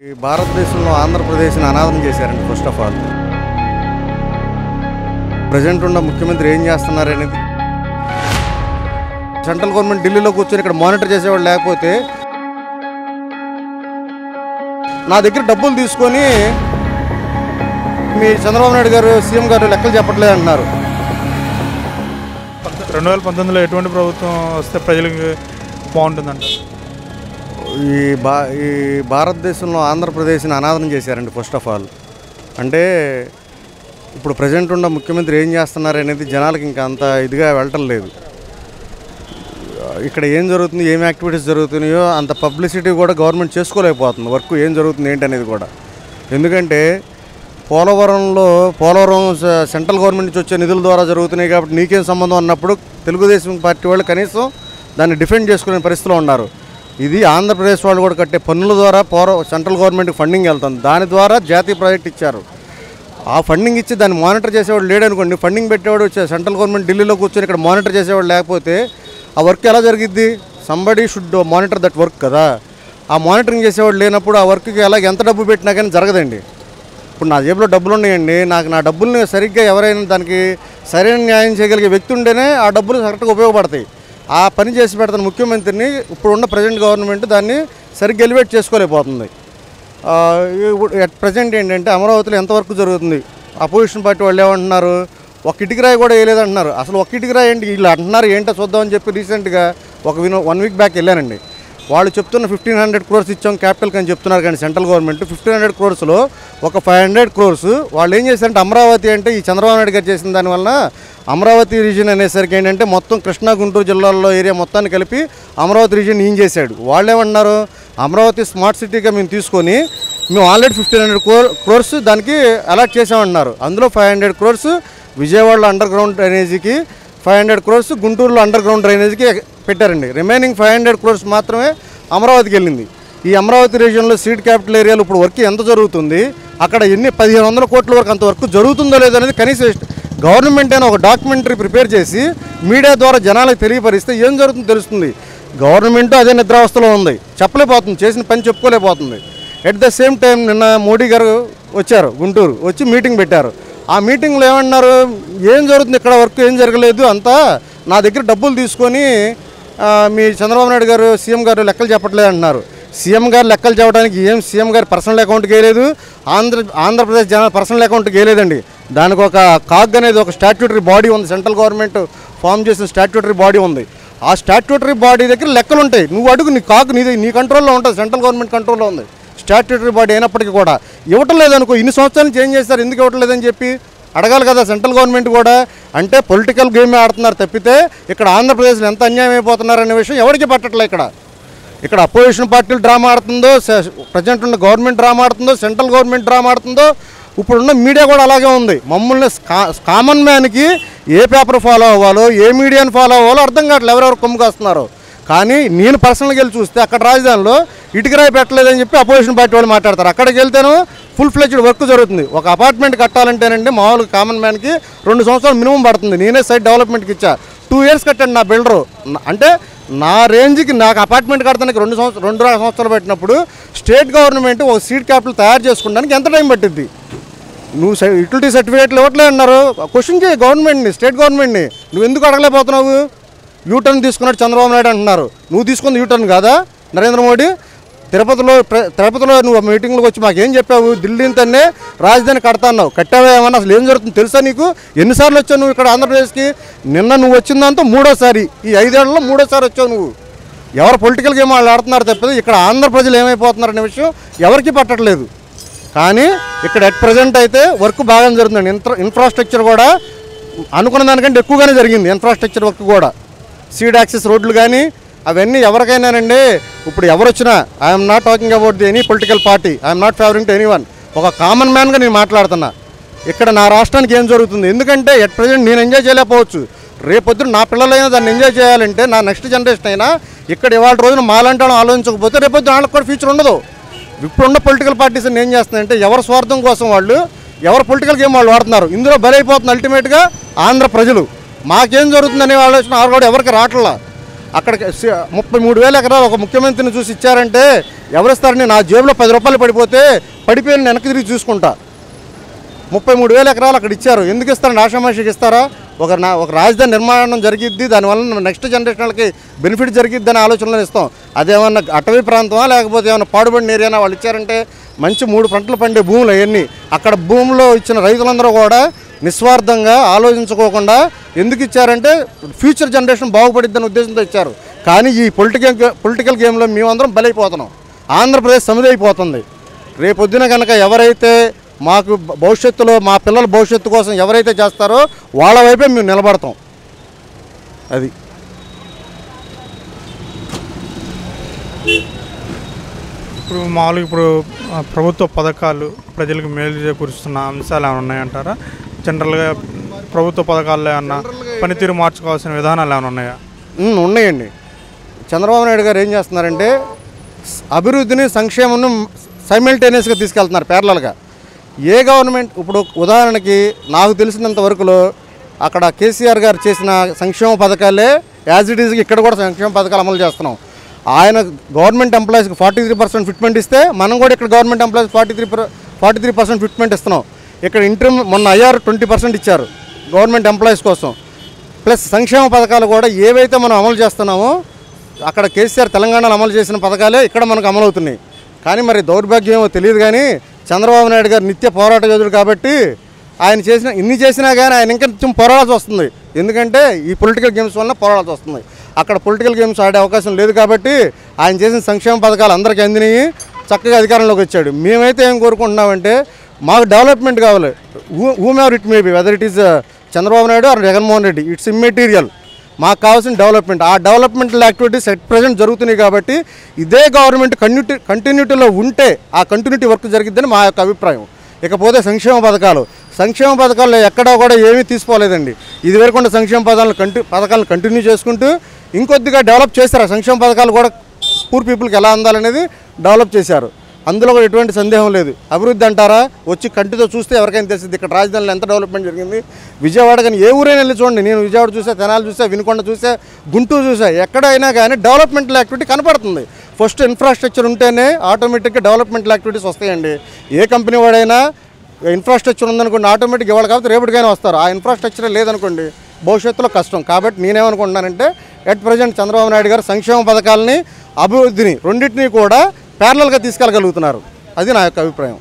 ఈ భారతదేశంలో ఆంధ్రప్రదేశ్ని అనాథం చేశారండి. ఫస్ట్ ఆఫ్ ఆల్ ప్రజెంట్ ఉన్న ముఖ్యమంత్రి ఏం చేస్తున్నారనేది సెంట్రల్ గవర్నమెంట్ ఢిల్లీలో కూర్చొని ఇక్కడ మానిటర్ చేసేవాళ్ళు లేకపోతే నా దగ్గర డబ్బులు తీసుకొని మీ చంద్రబాబు నాయుడు గారు సీఎం గారు లెక్కలు చెప్పట్లేదు అంటున్నారు. 2019లో ఎటువంటి ప్రభుత్వం వస్తే ప్రజలకు బాగుంటుందంట? ఈ భారతదేశంలో ఆంధ్రప్రదేశ్ని అనాథం చేశారండి. ఫస్ట్ ఆఫ్ ఆల్ అంటే ఇప్పుడు ప్రజెంట్ ఉన్న ముఖ్యమంత్రి ఏం చేస్తున్నారనేది జనాలకి ఇంకా అంత ఇదిగా వెళ్ళటం లేదు. ఇక్కడ ఏం జరుగుతుంది, ఏం యాక్టివిటీస్ జరుగుతున్నాయో అంత పబ్లిసిటీ కూడా గవర్నమెంట్ చేసుకోలేకపోతుంది. వర్క్ ఏం జరుగుతుంది ఏంటి అనేది కూడా. ఎందుకంటే పోలవరం సెంట్రల్ గవర్నమెంట్ నుంచి వచ్చే నిధుల ద్వారా జరుగుతున్నాయి కాబట్టి నీకేం సంబంధం అన్నప్పుడు తెలుగుదేశం పార్టీ వాళ్ళు కనీసం దాన్ని డిఫెండ్ చేసుకునే పరిస్థితిలో ఉన్నారు. ఇది ఆంధ్రప్రదేశ్ వాళ్ళు కూడా కట్టే పన్నుల ద్వారా సెంట్రల్ గవర్నమెంట్కి ఫండింగ్ వెళ్తుంది. దాని ద్వారా జాతీయ ప్రాజెక్ట్ ఇచ్చారు. ఆ ఫండింగ్ ఇచ్చి దాన్ని మానిటర్ చేసేవాడు లేడనుకోండి, ఫండింగ్ పెట్టేవాడు సెంట్రల్ గవర్నమెంట్ ఢిల్లీలో కూర్చొని ఇక్కడ మానిటర్ చేసేవాడు లేకపోతే ఆ వర్క్ ఎలా జరిగిద్ది? Somebody should monitor that work కదా. ఆ మానిటరింగ్ చేసేవాడు లేనప్పుడు ఆ వర్క్కి ఎంత డబ్బు పెట్టినా కానీ జరగదండి. ఇప్పుడు నా జేబులో డబ్బులు ఉన్నాయండి, నాకు నా డబ్బుల్ని సరిగ్గా ఎవరైనా దానికి సరైన న్యాయం చేయగలిగే వ్యక్తి ఉంటేనే ఆ డబ్బులు కరెక్ట్గా ఉపయోగపడతాయి. ఆ పని చేసి పెడతాను ముఖ్యమంత్రిని ఇప్పుడున్న ప్రజెంట్ గవర్నమెంట్ దాన్ని సరిగ్గా ఎలివేట్ చేసుకోలేకపోతుంది. అట్ ప్రజెంట్ ఏంటంటే అమరావతిలో ఎంతవరకు జరుగుతుంది? అపోజిషన్ పార్టీ వాళ్ళు ఏమంటున్నారు, ఒక ఇటుకరాయి కూడా వేయలేదంటున్నారు. అసలు ఒక ఇటుకరాయి ఏంటి వీళ్ళు అంటున్నారు, ఏంటో చూద్దామని చెప్పి రీసెంట్గా 1 వీక్ బ్యాక్ వెళ్ళానండి. వాళ్ళు చెప్తున్న 1500 crores ఇచ్చాం క్యాపిటల్కి అని చెప్తున్నారు. కానీ సెంట్రల్ గవర్నమెంట్ 1500 crores ఒక 500 crores వాళ్ళు ఏం చేశారంటే అమరావతి అంటే ఈ చంద్రబాబు నాయుడు గారు చేసిన దానివల్ల అమరావతి రీజియన్ అనేసరికి ఏంటంటే మొత్తం కృష్ణా గుంటూరు జిల్లాల్లో ఏరియా మొత్తాన్ని కలిపి అమరావతి రీజియన్ ఏం చేశాడు. వాళ్ళు ఏమన్నారు, అమరావతి స్మార్ట్ సిటీగా మేము తీసుకొని మేము ఆల్రెడీ 1500 crores దానికి అలాట్ చేసామన్నారు. అందులో 500 crores విజయవాడలో అండర్ గ్రౌండ్ డ్రైనేజీకి, 500 crores గుంటూరులో అండర్ గ్రౌండ్ డ్రైనేజీకి పెట్టారండి. రిమైనింగ్ 500 crores మాత్రమే అమరావతికి వెళ్ళింది. ఈ అమరావతి రీజియన్లో సీడ్ క్యాపిటల్ ఏరియాలో ఇప్పుడు వర్క్ ఎంత జరుగుతుంది, అక్కడ ఎన్ని 1500 కోట్ల వరకు అంత వర్క్ జరుగుతుందో లేదో అనేది కనీసం గవర్నమెంట్ అయినా ఒక డాక్యుమెంటరీ ప్రిపేర్ చేసి మీడియా ద్వారా జనాలకు తెలియపరిస్తే ఏం జరుగుతుందో తెలుస్తుంది. గవర్నమెంట్ అదే నిద్రావస్థలో ఉంది, చెప్పలేకపోతుంది, చేసిన పని చెప్పుకోలేకపోతుంది. ఎట్ ద సేమ్ టైం నిన్న మోడీ గారు వచ్చారు, గుంటూరు వచ్చి మీటింగ్ పెట్టారు. ఆ మీటింగ్లో ఏమన్నారు, ఏం జరుగుతుంది ఇక్కడ వర్క్ ఏం జరగలేదు, అంతా నా దగ్గర డబ్బులు తీసుకొని మీ చంద్రబాబు నాయుడు గారు సీఎం గారు లెక్కలు చెప్పట్లేదు అంటున్నారు. సీఎం గారు లెక్కలు చెప్పడానికి ఏం సీఎం గారు పర్సనల్ అకౌంట్కి వేయలేదు, ఆంధ్రప్రదేశ్ జనాల పర్సనల్ అకౌంట్కి వేయలేదండి. దానికి ఒక కాగ్ అనేది ఒక స్టాట్యూటరీ బాడీ ఉంది, సెంట్రల్ గవర్నమెంట్ ఫామ్ చేసిన స్టాట్యూటరీ బాడీ ఉంది. ఆ స్టాట్యూటరీ బాడీ దగ్గర లెక్కలు ఉంటాయి. నువ్వు అడుగు, నీ కాగ్ నీ కంట్రోల్లో ఉంటుంది, సెంట్రల్ గవర్నమెంట్ కంట్రోల్లో ఉంది స్టాట్యూటరీ బాడీ అయినప్పటికీ కూడా. ఇవ్వటం లేదనుకో, ఇన్ని సంవత్సరాలు చేంజ్ చేస్తారు, ఎందుకు ఇవ్వట్లేదని చెప్పి అడగాలి కదా సెంట్రల్ గవర్నమెంట్ కూడా. అంటే పొలిటికల్ గేమే ఆడుతున్నారు తప్పితే ఇక్కడ ఆంధ్రప్రదేశ్లో ఎంత అన్యాయం అయిపోతున్నారనే విషయం ఎవరికి పట్టట్లే. ఇక్కడ అపోజిషన్ పార్టీలు డ్రామా ఆడుతుందో, ప్రజెంట్ ఉన్న గవర్నమెంట్ డ్రామా ఆడుతుందో, సెంట్రల్ గవర్నమెంట్ డ్రామా ఆడుతుందో, ఇప్పుడున్న మీడియా కూడా అలాగే ఉంది. మమ్మల్ని కామన్ మ్యాన్కి ఏ పేపర్ ఫాలో అవ్వాలో, ఏ మీడియాని ఫాలో అవ్వాలో అర్థం కావట్లేదు, ఎవరెవరు కొమ్ము కాస్తున్నారు. కానీ నేను పర్సనల్గా వెళ్ళి చూస్తే అక్కడ రాజధానిలో ఇటుకరాయి పెట్టలేదని చెప్పి అపోజిషన్ పార్టీ వాళ్ళు మాట్లాడతారు. అక్కడికి వెళ్తేనో ఫుల్ ఫ్లెడ్జ్డ్ వర్క్ జరుగుతుంది. ఒక అపార్ట్మెంట్ కట్టాలంటేనండి మామూలుగా కామన్ మ్యాన్కి 2 సంవత్సరాలు మినిమం పడుతుంది. నేనే సైట్ డెవలప్మెంట్కి ఇచ్చా, 2 years కట్టాను నా బిల్డరు. అంటే నా రేంజ్కి నాకు అపార్ట్మెంట్ కడతానికి 2 సంవత్సరాలు పెట్టినప్పుడు స్టేట్ గవర్నమెంట్ ఒక సీడ్ క్యాపిటల్ తయారు చేసుకోవడానికి ఎంత టైం పట్టిద్ది? నువ్వు యూటిలిటీ సర్టిఫికేట్లు ఇవ్వట్లే అన్నారు. క్వశ్చన్ చేయి గవర్నమెంట్ని, స్టేట్ గవర్నమెంట్ని. నువ్వు ఎందుకు అడగలేకపోతున్నావు? యూటర్న్ తీసుకున్నాడు చంద్రబాబు నాయుడు అంటున్నారు. నువ్వు తీసుకుంది యూటర్న్ కాదా నరేంద్ర మోడీ? తిరుపతిలో నువ్వు మీటింగ్లోకి వచ్చి మాకేం చెప్పావు? ఢిల్లీతోనే రాజధాని కడతా అన్నావు, కట్టావా? ఏమన్నా అసలు ఏం జరుగుతుంది తెలుసా నీకు? ఎన్నిసార్లు వచ్చావు నువ్వు ఇక్కడ ఆంధ్రప్రదేశ్కి? నిన్న నువ్వు వచ్చిందంతా 3వసారి, ఈ 5 ఏళ్లలో 3వసారి వచ్చావు నువ్వు. ఎవరు పొలిటికల్ గేమ్ వాళ్ళు ఆడుతున్నారు తప్పితే ఇక్కడ ఆంధ్ర ప్రజలు ఏమైపోతున్నారు అనే విషయం ఎవరికి పట్టట్లేదు. కానీ ఇక్కడ అట్ ప్రజెంట్ అయితే వర్క్ బాగానే జరుగుతుందండి. ఇన్ఫ్రాస్ట్రక్చర్ కూడా అనుకున్న దానికంటే ఎక్కువగానే జరిగింది. ఇన్ఫ్రాస్ట్రక్చర్ వర్క్ కూడా, సీడ్ యాక్సెస్ రోడ్లు కానీ అవన్నీ ఎవరికైనానండి. ఇప్పుడు ఎవరు వచ్చినా I'm not talking about the any political party, I'm not favouring to anyone. ఒక కామన్ మ్యాన్గా నేను మాట్లాడుతున్నా. ఇక్కడ నా రాష్ట్రానికి ఏం జరుగుతుంది, ఎందుకంటే ఎట్ ప్రజెంట్ నేను ఎంజాయ్ చేయలేకపోవచ్చు. రేపొద్దున నా పిల్లలైనా దాన్ని ఎంజాయ్ చేయాలంటే, నా నెక్స్ట్ జనరేషన్ అయినా ఇక్కడ ఇవాళ రోజున మాలంటే ఆలోచించకపోతే రేపొద్దున వాళ్ళకి కూడా ఫ్యూచర్ ఉండదు. ఇప్పుడున్న పొలిటికల్ పార్టీస్ ఏం చేస్తున్నాయంటే ఎవరి స్వార్థం కోసం వాళ్ళు, ఎవరు పొలిటికల్ గేమ్ వాళ్ళు వాడుతున్నారు. ఇందులో బలైపోతుంది అల్టిమేట్గా ఆంధ్ర ప్రజలు. మాకేం జరుగుతుందనే ఆలోచన కూడా ఎవరికి రావట్లా. అక్కడ 33,000 ఎకరాలు ఒక ముఖ్యమంత్రిని చూసి ఇచ్చారంటే ఎవరిస్తారని నా జేబులో 10 రూపాయలు పడిపోతే పడిపోయిన వెనక్కి తిరిగి చూసుకుంటా. 33,000 ఎకరాలు అక్కడ ఇచ్చారు. ఎందుకు ఇస్తారని ఆషామాషికి ఇస్తారా? ఒక రాజధాని నిర్మాణం జరిగిద్ది, దానివల్ల నెక్స్ట్ జనరేషన్లకి బెనిఫిట్ జరిగిద్ది అనే ఆలోచనలో ఇస్తాం. అదేమన్నా అటవీ ప్రాంతమా లేకపోతే ఏమన్నా పాడుబడిన ఏరియానా వాళ్ళు ఇచ్చారంటే మంచి 3 పంటలు పండే భూములు అవన్నీ. అక్కడ భూముల్లో ఇచ్చిన రైతులందరూ కూడా నిస్వార్థంగా ఆలోచించుకోకుండా ఎందుకు ఇచ్చారంటే ఫ్యూచర్ జనరేషన్ బాగుపడిద్దనే ఉద్దేశంతో ఇచ్చారు. కానీ ఈ పొలిటికల్ గేమ్లో మేమందరం బలైపోతున్నాం. ఆంధ్రప్రదేశ్ సమిదైపోతుంది. రేపొద్దున కనుక ఎవరైతే మాకు భవిష్యత్తులో మా పిల్లల భవిష్యత్తు కోసం ఎవరైతే చేస్తారో వాళ్ళ వైపే మేము నిలబడతాం. అది ఇప్పుడు మామూలుగా ఇప్పుడు ప్రభుత్వ పథకాలు ప్రజలకు మేలు చేకూరుస్తున్న అంశాలు ఏమైనా ఉన్నాయంటారా? జనరల్గా ప్రభుత్వ పథకాల్లో ఏమన్నా పనితీరు మార్చుకోవాల్సిన విధానాలు ఏమైనా ఉన్నాయా? ఉన్నాయండి. చంద్రబాబు నాయుడు గారు ఏం చేస్తున్నారంటే అభివృద్ధిని సంక్షేమం సైమల్టేనియస్గా తీసుకెళ్తున్నారు ప్యారలల్గా. ఏ గవర్నమెంట్ ఇప్పుడు ఉదాహరణకి నాకు తెలిసినంత వరకులో అక్కడ కేసీఆర్ గారు చేసిన సంక్షేమ పథకాలే యాజ్ ఇట్ ఈజ్గా ఇక్కడ కూడా సంక్షేమ పథకాలు అమలు చేస్తున్నాం. ఆయన గవర్నమెంట్ ఎంప్లాయీస్కి 43% ఫిట్మెంట్ ఇస్తే మనం కూడా ఇక్కడ గవర్నమెంట్ ఎంప్లాయీస్ 43% ఫిట్మెంట్ ఇస్తున్నాం. ఇక్కడ ఇంటర్మ్ మొన్న ఐఆర్ 20% ఇచ్చారు గవర్నమెంట్ ఎంప్లాయీస్ కోసం. ప్లస్ సంక్షేమ పథకాలు కూడా ఏవైతే మనం అమలు చేస్తున్నామో అక్కడ కేసీఆర్ తెలంగాణలో అమలు చేసిన పథకాలే ఇక్కడ మనకు అమలవుతున్నాయి. కానీ మరి దౌర్భాగ్యం ఏమో తెలియదు కానీ చంద్రబాబు నాయుడు గారు నిత్య పోరాట యోధుడు కాబట్టి ఆయన ఇన్ని చేసినా కానీ ఆయన ఇంకా నిత్యం పోరాడాల్సి వస్తుంది. ఎందుకంటే ఈ పొలిటికల్ గేమ్స్ వల్ల పోరాడాల్సి వస్తుంది. అక్కడ పొలిటికల్ గేమ్స్ ఆడే అవకాశం లేదు కాబట్టి ఆయన చేసిన సంక్షేమ పథకాలు అందరికీ అందినాయి, చక్కగా అధికారంలోకి వచ్చాడు. మేమైతే ఏం కోరుకుంటున్నామంటే మాకు డెవలప్మెంట్ కావాలి. Whomever it may be, whether it is Chandrababu Naidu or Jaganmohan Reddy, it's immaterial. మాకు కావాల్సిన డెవలప్మెంట్, ఆ డెవలప్మెంటల్ యాక్టివిటీస్ ఎట్ ప్రజెంట్ జరుగుతున్నాయి కాబట్టి ఇదే గవర్నమెంట్ కంటిన్యూటీలో ఉంటే ఆ కంటిన్యూటీ వర్క్ జరిగిద్దని మా యొక్క అభిప్రాయం. ఇకపోతే సంక్షేమ పథకాల్లో ఎక్కడా కూడా ఏమీ తీసుకోలేదండి. ఇదివరకు ఉన్న సంక్షేమ పథకాలను కంటిన్యూ చేసుకుంటూ ఇంకొద్దిగా డెవలప్ చేశారు. ఆ సంక్షేమ పథకాలు కూడా పూర్ పీపుల్కి ఎలా అందాలనేది డెవలప్ చేశారు. అందులో కూడా ఎటువంటి సందేహం లేదు. అభివృద్ధి అంటారా, వచ్చి కంటితో చూస్తే ఎవరికైనా తెలిసింది ఇక్కడ రాజధానిలో ఎంత డెవలప్మెంట్ జరిగింది. విజయవాడ కానీ ఏ ఊరైనా వెళ్ళి చూడండి, నేను విజయవాడ చూసా, తెనాలి చూసా, వినుకొండ చూసా, గుంటూరు చూసా, ఎక్కడైనా కానీ డెవలప్మెంటల్ యాక్టివిటీ కనపడుతుంది. ఫస్ట్ ఇన్ఫ్రాస్ట్రక్చర్ ఉంటేనే ఆటోమేటిక్గా డెవలప్మెంటల్ యాక్టివిటీస్ వస్తాయండి. ఏ కంపెనీ వాడైనా ఇన్ఫ్రాస్ట్రక్చర్ ఉందనుకోండి ఆటోమేటిక్గా ఇవాళ కాబట్టి రేపటికైనా వస్తారు. ఆ ఇన్ఫ్రాస్ట్రక్చరే లేదనుకోండి భవిష్యత్తులో కష్టం. కాబట్టి నేనేమనుకుంటున్నానంటే ఎట్ ప్రజెంట్ చంద్రబాబు నాయుడు గారు సంక్షేమ పథకాలని అభివృద్ధిని రెండింటినీ కూడా ప్యారలల్గా తీసుకెళ్ళగలుగుతున్నారు. అది నా యొక్క అభిప్రాయం.